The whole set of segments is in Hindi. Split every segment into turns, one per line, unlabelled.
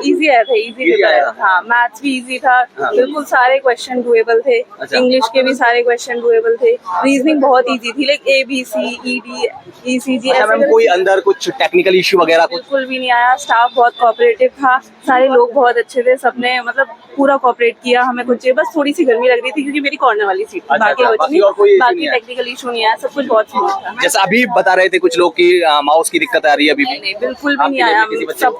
इजी आया था, इजी पेपर। हाँ, मैथ्स भी इजी था, बिल्कुल सारे क्वेश्चन डुएबल थे। इंग्लिश के भी सारे क्वेश्चन डुएबल थे। रीजनिंग बहुत इजी थी, लाइक ABC, ED, ECG ऐसे।
कोई अंदर कुछ टेक्निकल इश्यू वगैरह कुछ?
बिल्कुल भी नहीं आया। स्टाफ बहुत कोऑपरेटिव था, सारे लोग बहुत अच्छे थे, सबने मतलब पूरा कोऑपरेट किया। हमें कुछ बस थोड़ी सी गर्मी लग रही थी क्योंकि मेरी कॉर्नर वाली सीट थी। बाकी टेक्निकल इशू नहीं आया, सब कुछ बहुत स्मूथ था।
जैसा अभी बता रहे थे कुछ लोग कि माउस की दिक्कत आ रही है अभी भी?
नहीं, बिल्कुल भी नहीं आया।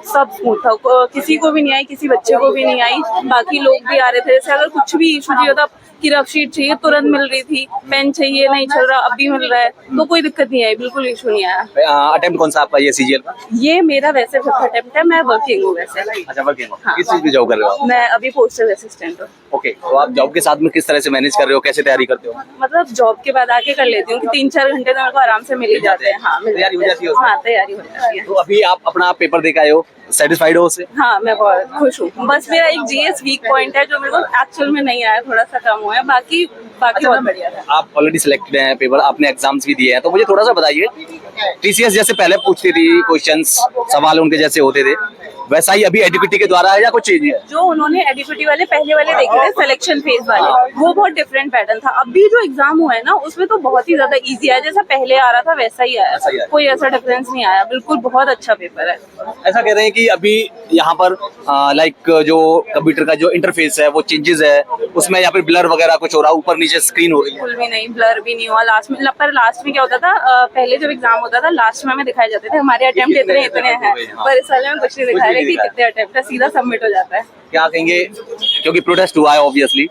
सब स्मूथ था, किसी को भी नहीं आई, किसी बच्चे को भी नहीं आई। बाकी लोग भी आ रहे थे, जैसे अगर कुछ भी इशू चाहिए था कि रफ शीट चाहिए तुरंत मिल रही थी, पेन चाहिए नहीं चल रहा अब भी मिल रहा है, तो कोई दिक्कत नहीं आई, बिल्कुल इशू नहीं आया।
अटेम्प्ट कौन सा आपका ये CGL का?
ये मेरा वैसे 5th अटेम्प्ट है। मैं वर्किंग हूँ वैसे।
अच्छा, वर्किंग हो। किस चीज में जॉब कर रहे हो?
मैं अभी पोस्टल असिस्टेंट हूँ।
ओके, तो आप जॉब के साथ में किस तरह से मैनेज कर रहे हो, कैसे तैयारी करते हो?
मतलब जॉब के बाद आके कर लेती हूँ कि 3-4 घंटे तो मेरे को आराम से मिल ही जाते हैं। हाँ,
तैयारी हो जाती है?
हाँ, तैयारी हो जाती है।
तो अभी आप अपना पेपर दे के आए हो, सेटिस्फाइड हो उससे?
हाँ, मैं बहुत खुश हूँ। बस मेरा एक GS वीक पॉइंट है जो मेरे को एक्चुअल में नहीं आया, थोड़ा सा कम हुआ है। बाकी बहुत बढ़िया है।
आप ऑलरेडी सिलेक्टेड हैं, पेपर आपने एग्जाम्स भी दिए हैं, तो मुझे थोड़ा सा बताइए, TCS जैसे पहले पूछती थी क्वेश्चंस, सवाल उनके जैसे होते थे, वैसा ही अभी एडीपीटी के द्वारा है या कुछ चेंज है?
जो उन्होंने एडीपीटी वाले पहले वाले देखे थे सिलेक्शन फेज वाले, वो बहुत डिफरेंट पैटर्न था। अभी जो एग्जाम हुआ है ना, उसमें तो बहुत ही ज्यादा इजी है, जैसा पहले आ रहा था वैसा ही आया, कोई ऐसा डिफरेंस नहीं आया। बिल्कुल बहुत अच्छा पेपर है।
ऐसा कह रहे हैं कि अभी यहाँ पर लाइक जो कंप्यूटर का जो इंटरफेस है वो चेंजेस है, उसमें यहाँ पे ब्लर वगैरह कुछ हो रहा है, ऊपर नीचे स्क्रीन हो रही है?
बिल्कुल भी नहीं, ब्लर भी नहीं हुआ लास्ट में। पर लास्ट में क्या होता था, पहले जब एग्जाम होता था लास्ट में हमें दिखाए जाते थे हमारे अटेम्प्ट इतने हैं, पर इस साल में कुछ नहीं दिखा रहे कि कितने अटेम्प्ट, सीधा सबमिट हो जाता है।
क्या कहेंगे, क्योंकि प्रोटेस्ट हुआ है ऑब्वियसली,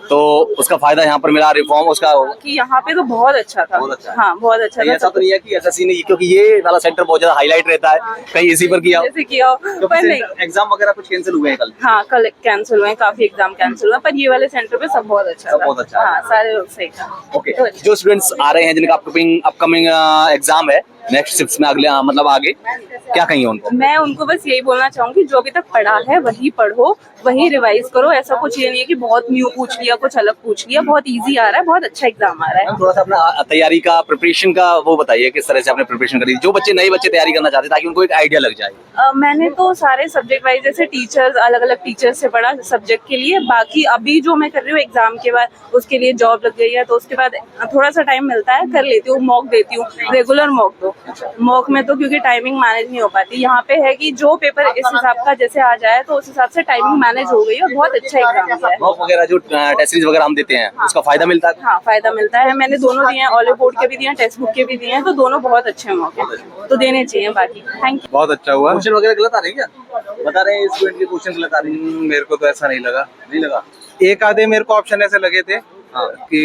तो उसका फायदा यहाँ पर मिला रिफॉर्म उसका
कि यहाँ पे तो बहुत अच्छा था। हाँ, बहुत अच्छा था।
ऐसा तो नहीं है कि SSC ने, क्योंकि ये वाला सेंटर बहुत ज्यादा हाईलाइट रहता है, कहीं इसी पर किया
पर नहीं,
एग्जाम वगैरह कुछ कैंसिल हुए हैं कल?
हाँ, कल कैंसिल हुए हैं, काफी एग्जाम कैंसिल हुए, पर ये वाले सेंटर पे सब बहुत अच्छा था।
बहुत अच्छा।
हाँ, सारे लोग सही था।
ओके, जो स्टूडेंट्स आ रहे हैं जिनका अपकमिंग एग्जाम है नेक्स्ट शिफ्ट में, अगले मतलब आगे क्या कहेंगे उनको?
मैं उनको बस यही बोलना चाहूंगी, जो अभी तक पढ़ा है वही पढ़ो, वही रिवाइज करो। ऐसा कुछ ये नहीं है कि बहुत न्यू पूछ लिया, कुछ अलग पूछ लिया। बहुत इजी आ रहा है, बहुत अच्छा एग्जाम आ रहा है।
थोड़ा सा अपना तैयारी का, प्रिपरेशन का वो बताइए, किस तरह से आपने प्रिपरेशन करी, जो नए बच्चे तैयारी करना चाहते हैं, ताकि उनको एक आइडिया लग जाए।
मैंने तो सारे सब्जेक्ट वाइज जैसे टीचर्स, अलग अलग टीचर्स से पढ़ा सब्जेक्ट के लिए। बाकी अभी जो मैं कर रही हूँ एग्जाम के बाद, उसके लिए जॉब लग गई है, तो उसके बाद थोड़ा सा टाइम मिलता है, कर लेती हूँ, मॉक देती हूँ, रेगुलर मॉक दो। मॉक में तो क्योंकि टाइमिंग मैनेज नहीं हो पाती, यहाँ पे है कि जो पेपर इस हिसाब का जैसे आ जाए तो उस हिसाब से टाइमिंग मैनेज हो गई और बहुत अच्छा एग्जाम है।
मॉक वगैरह जो टेस्ट सीरीज वगैरह हम देते हैं, उसका फायदा मिलता है?
हाँ, फायदा मिलता है। मैंने दोनों दिए हैं, ऑलिव बोर्ड के भी दिए हैं, टेक्स्ट बुक के भी दिए हैं, तो दोनों बहुत अच्छे हैं मौके, तो देने चाहिए। बाकी थैंक यू।
बहुत अच्छा हुआ।
क्वेश्चन वगैरह गलत आ रहे हैं क्या? बता रहे हैं स्टूडेंट के क्वेश्चन गलत आ रहे हैं?
मेरे को तो ऐसा नहीं लगा।
नहीं लगा?
एक आधे मेरे को ऑप्शन ऐसे लगे थे कि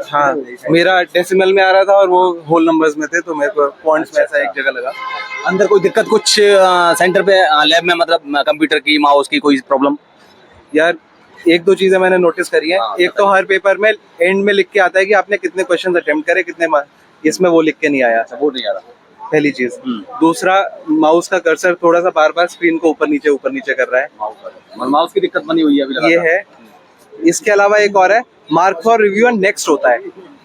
हाँ, मेरा डेसिमल में आ रहा था और वो होल नंबर्स में थे, तो मेरे को पॉइंट्स में ऐसा एक जगह लगा।
अंदर कोई दिक्कत कुछ सेंटर पे लैब में, मतलब कंप्यूटर की, माउस की कोई प्रॉब्लम?
यार, एक दो चीजें मैंने नोटिस करी है। एक तो हर पेपर में एंड में लिख के आता है कि आपने कितने क्वेश्चन अटेम्प्ट करे, कितने इसमें वो लिख के नहीं आया।
वो नहीं आ रहा,
पहली चीज। दूसरा, माउस का कर्सर थोड़ा सा बार बार स्क्रीन को ऊपर नीचे कर रहा है।
माउस की दिक्कत बनी हुई है अभी
ये है। इसके अलावा एक और है, mark for review and next होता है।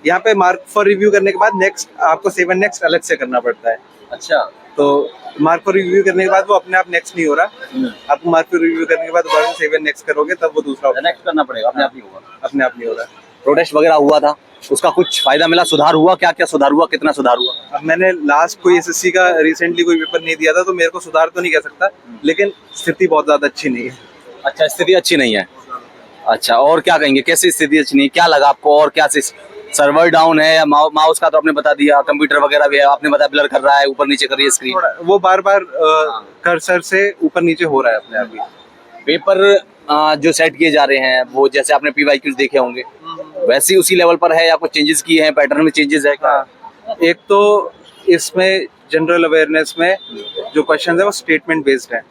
यहाँ पे मार्क फॉर रिव्यू करने के बाद नेक्स्ट आपको सेव एंड नेक्स्ट अलग से करना पड़ता है।
अच्छा,
तो मार्क फॉर रिव्यू करने के बाद वो अपने आप नेक्स्ट नहीं हो रहा। आपको मार्क फॉर रिव्यू करने के बाद दोबारा से सेव एंड नेक्स्ट करोगे तब वो दूसरा
नेक्स्ट करना पड़ेगा, अपने आप नहीं होगा।
अपने आप नहीं हो रहा।
प्रोटेस्ट वगैरह हुआ था, उसका कुछ फायदा मिला, सुधार हुआ? क्या क्या सुधार हुआ, कितना सुधार हुआ?
अब मैंने लास्ट कोई SSC का रिसेंटली कोई पेपर नहीं दिया था, तो मेरे को सुधार तो नहीं कह सकता, लेकिन स्थिति बहुत ज्यादा अच्छी नहीं है।
अच्छा, स्थिति अच्छी नहीं है। अच्छा, और क्या कहेंगे, कैसी स्थिति अच्छी नहीं, क्या लगा आपको? और क्या सर्वर डाउन है या माउस का तो आपने बता दिया, कंप्यूटर वगैरह भी है, आपने बताया ब्लर कर रहा है, ऊपर नीचे कर रही है स्क्रीन,
वो बार बार कर्सर से ऊपर नीचे हो रहा है अपने आप ही।
पेपर जो सेट किए जा रहे हैं वो जैसे आपने PYQs देखे होंगे, वैसे ही उसी लेवल पर है या कुछ चेंजेस किए हैं, पैटर्न में चेंजेस है क्या?
एक तो इसमें जनरल अवेयरनेस में जो क्वेश्चन है वो स्टेटमेंट बेस्ड है।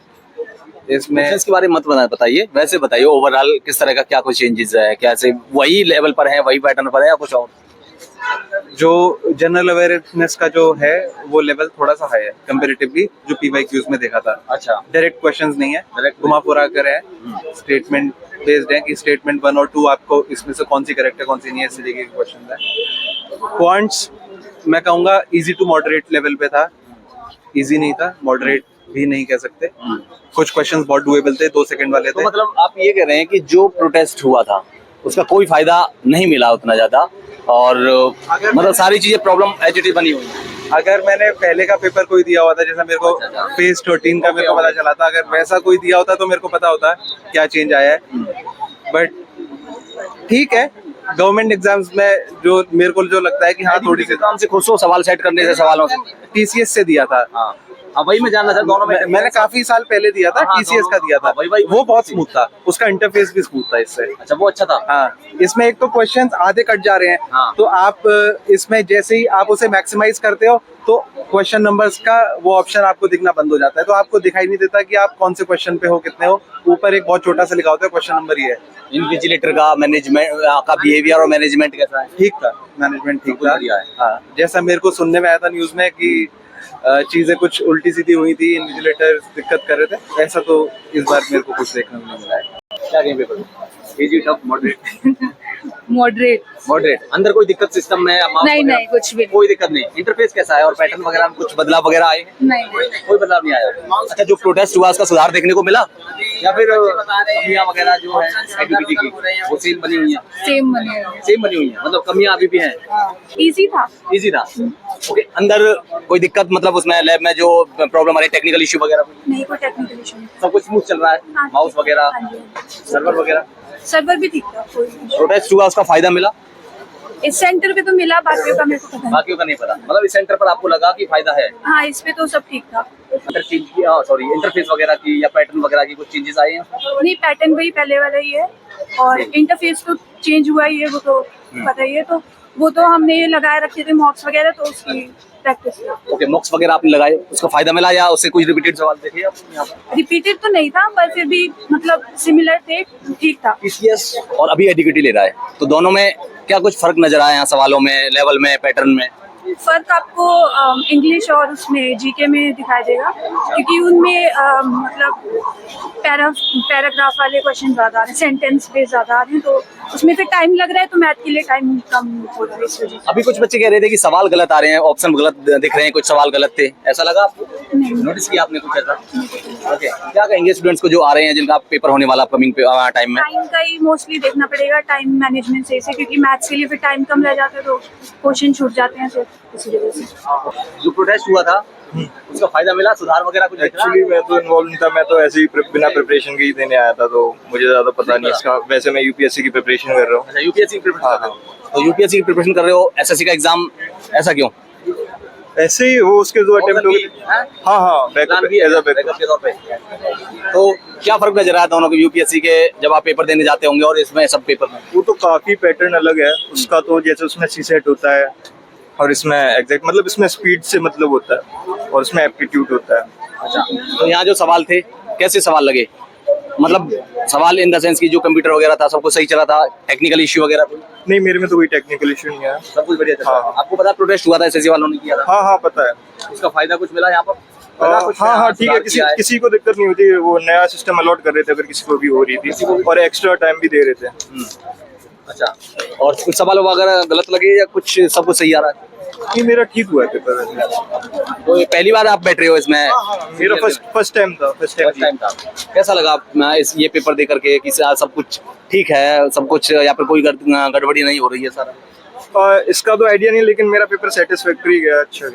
इसमें
इसके बारे में मत बताइए, वैसे बताइए ओवरऑल किस तरह का क्या कुछ चेंजेस है, क्या से वही लेवल पर है, वही पैटर्न पर है या कुछ और?
जो जनरल अवेयरनेस का जो है वो लेवल थोड़ा सा हाई है कंपैरेटिवली जो PYQs में देखा था।
अच्छा,
डायरेक्ट क्वेश्चंस नहीं है, घुमा फिरा कर है, स्टेटमेंट बेस्ड है कि स्टेटमेंट 1 और 2 आपको इसमें से कौन सी करेक्ट है कौन सी नहीं है, इस तरीके के क्वेश्चन है। क्वांट्स मैं कहूँगा इजी टू मॉडरेट लेवल पे था, इजी नहीं था, मॉडरेट भी नहीं कह सकते। कुछ क्वेश्चंस बहुत डुएबल थे, 2 सेकंड वाले
तो
थे।
मतलब आप ये कह रहे हैं कि जो प्रोटेस्ट हुआ था उसका कोई फायदा नहीं मिला उतना ज्यादा, और मतलब सारी चीजें प्रॉब्लम एच बनी हुई है।
अगर मैंने पहले का पेपर कोई दिया होता, जैसा मेरे को फेज 13 का मेरे को पता चला था, अगर वैसा कोई दिया होता तो मेरे को पता होता क्या चेंज आया है। बट ठीक है, गवर्नमेंट एग्जाम्स में जो मेरे को जो लगता है कि हाँ थोड़ी सी
काम से खुश हो, सवाल सेट करने से, सवालों से।
TCS से दिया था।
हाँ हाँ, वही मैं जानना था दोनों में।
मैंने काफी साल पहले दिया था,
हाँ,
TCS का दिया था।
वही।
वो बहुत स्मूथ था, उसका इंटरफेस भी स्मूथ था इससे।
अच्छा, वो अच्छा था।
हाँ, इसमें एक तो क्वेश्चंस आधे कट जा रहे हैं।
हाँ।
तो आप इसमें जैसे ही आप उसे मैक्सिमाइज करते हो तो क्वेश्चन नंबर्स का वो ऑप्शन आपको दिखना बंद हो जाता है, तो आपको दिखाई नहीं देता कि आप कौन से क्वेश्चन पे हो, कितने हो। ऊपर एक बहुत छोटा सा लिखा होता है क्वेश्चन नंबर ये है।
इन्विजिलेटर का मैनेजमेंट का बिहेवियर और मैनेजमेंट कैसा है?
ठीक था, मैनेजमेंट ठीक था।
बढ़िया है।
हाँ, जैसा मेरे को सुनने में आया था न्यूज में कि चीजें कुछ उल्टी सीधी हुई थी, इन्विजिलेटर दिक्कत कर रहे थे, ऐसा तो इस बार मेरे को कुछ देखने को नहीं मिला है।
क्या game paper? Easy, tough, moderate?
Moderate.
Moderate. अंदर कोई दिक्कत सिस्टम में?
नहीं नहीं, कुछ भी
कोई दिक्कत नहीं। इंटरफेस कैसा है और पैटर्न वगैरह में कुछ बदलाव वगैरह आए?
नहीं।
कोई बदलाव नहीं आया। अच्छा, जो प्रोटेस्ट हुआ उसका सुधार देखने को मिला, या फिर कमियां वगैरह जो है एक्टिविटी की वो सेम बनी हुई है?
सेम बने।
सेम बनी हुई है, मतलब कमियां अभी भी हैं?
इजी था।
इजी था। ओके, अंदर कोई दिक्कत, मतलब उसमें लैब में जो प्रॉब्लम आ रही है, टेक्निकल इश्यू वगैरह?
नहीं, कोई टेक्निकल इशू नहीं।
सब कुछ स्मूथ चल रहा है?
हाँ।
माउस वगैरह,
हाँ जी।
सर्वर वगैरह?
सर्वर भी ठीक था। कोई issue
प्रोटेस्ट हुआ उसका फायदा मिला?
नहीं। इस सेंटर पे तो मिला, बाकियों का मेरे को पता नहीं।
बाकियों का नहीं पता, मतलब इस सेंटर पर आपको लगा कि फायदा है?
हाँ, इस पे तो सब ठीक था।
अंदर चेंज किया, सॉरी, इंटरफेस वगैरह की या पैटर्न वगैरह की कुछ चेंजेस आए हैं?
नहीं, पैटर्न वही पहले वाला ही है, और इंटरफेस तो चेंज हुआ ही है, वो तो पता ही है। तो वो तो हमने ये लगाए रखे थे मॉक्स वगैरह, तो उसकी प्रैक्टिस।
ओके, मॉक्स वगैरह आपने लगाए, उसका फायदा मिला या उससे कुछ रिपीटेड सवाल देखे आपने यहाँ पर?
रिपीटेड तो नहीं था, पर फिर भी मतलब सिमिलर थे, ठीक था।
TCS और अभी एडीकेटी ले रहा है, तो दोनों में क्या कुछ फर्क नजर आया यहाँ सवालों में, लेवल में, पैटर्न में?
फर्क आपको इंग्लिश और उसमें जीके में दिखाई देगा, क्योंकि उनमें मतलब पैराग्राफ वाले क्वेश्चन ज्यादा आ रहे हैं, सेंटेंस बेस ज्यादा आ रहे हैं, तो उसमें फिर टाइम लग रहा है, तो मैथ के लिए टाइम कम हो रहा है इस वजह से।
अभी कुछ बच्चे कह रहे थे कि सवाल गलत आ रहे हैं, ऑप्शन गलत दिख रहे हैं, कुछ सवाल गलत थे, ऐसा लगा आपको?
नहीं।
नोटिस किया आपने कुछ ऐसा? ओके, क्या कहेंगे स्टूडेंट्स को जो आ रहे हैं, जिनका पेपर होने वाला अपकमिंग टाइम में?
टाइम का ही मोस्टली देखना पड़ेगा, टाइम मैनेजमेंट सही से, क्योंकि मैथ्स के लिए फिर टाइम कम रह जाता है, तो क्वेश्चन छूट जाते हैं फिर इसी वजह से।
जो प्रोटेस्ट हुआ था उसका फायदा मिला, सुधार वगैरह कुछ दिख रहा है?
एक्चुअली मैं तो इन्वॉल्व नहीं था, मैं तो ऐसे ही बिना प्रिपरेशन के ही देने आया था, तो मुझे ज्यादा पता नहीं इसका। वैसे मैं यूपीएससी की प्रिपरेशन कर रहा हूँ।
अच्छा, यूपीएससी की प्रिपरेशन कर रहे हो, तो यूपीएससी की प्रिपरेशन कर रहे हो, एसएससी का एग्जाम, ऐसा क्यों?
ऐसे ही वो उसके जो अटेम्प्ट हो गए। हाँ हाँ,
प्लान भी है
बैकअप
बैकअप के तौर पे। तो क्या फर्क नजर आया दोनों के, यूपीएससी के जब आप पेपर देने जाते होंगे और इसमें सब पेपर में?
वो तो काफी पैटर्न अलग है उसका, तो जैसे उसमें सीसेट होता है और इसमें एग्जैक्ट मतलब इसमें स्पीड से मतलब होता है और इसमें एप्टीट्यूड होता है।
अच्छा, तो यहाँ जो सवाल थे कैसे सवाल लगे, मतलब सवाल इन द सेंस की जो कंप्यूटर वगैरह था सब कुछ सही चला था, टेक्निकल इश्यू वगैरह तो
नहीं, मेरे में तो कोई टेक्निकल इशू नहीं है,
सब कुछ बढ़िया चला?
हाँ।
आपको पता प्रोटेस्ट हुआ था, एसएससी वालों ने किया था?
हाँ हाँ पता है।
उसका फायदा कुछ मिला यहाँ पर?
हाँ हाँ ठीक है, किसी को दिक्कत नहीं होती, वो नया सिस्टम अलॉट कर रहे थे अगर किसी को भी हो रही थी, और एक्स्ट्रा टाइम भी दे रहे थे।
अच्छा, और कुछ सवाल वगैरह गलत लगे या कुछ सब कुछ सही आ रहा है?
ये मेरा ठीक हुआ है पेपर।
तो ये पहली बार आप बैठ रहे हो इसमें?
मेरा फर्स्ट टाइम था।
फर्स्ट टाइम था। कैसा लगा इस ये पेपर दे करके कि सब कुछ ठीक है, सब कुछ या फिर कोई गड़बड़ी नहीं हो रही है सारा?
इसका तो आइडिया नहीं, लेकिन मेरा पेपर सेटिस्फैक्टरी गया, अच्छा गया।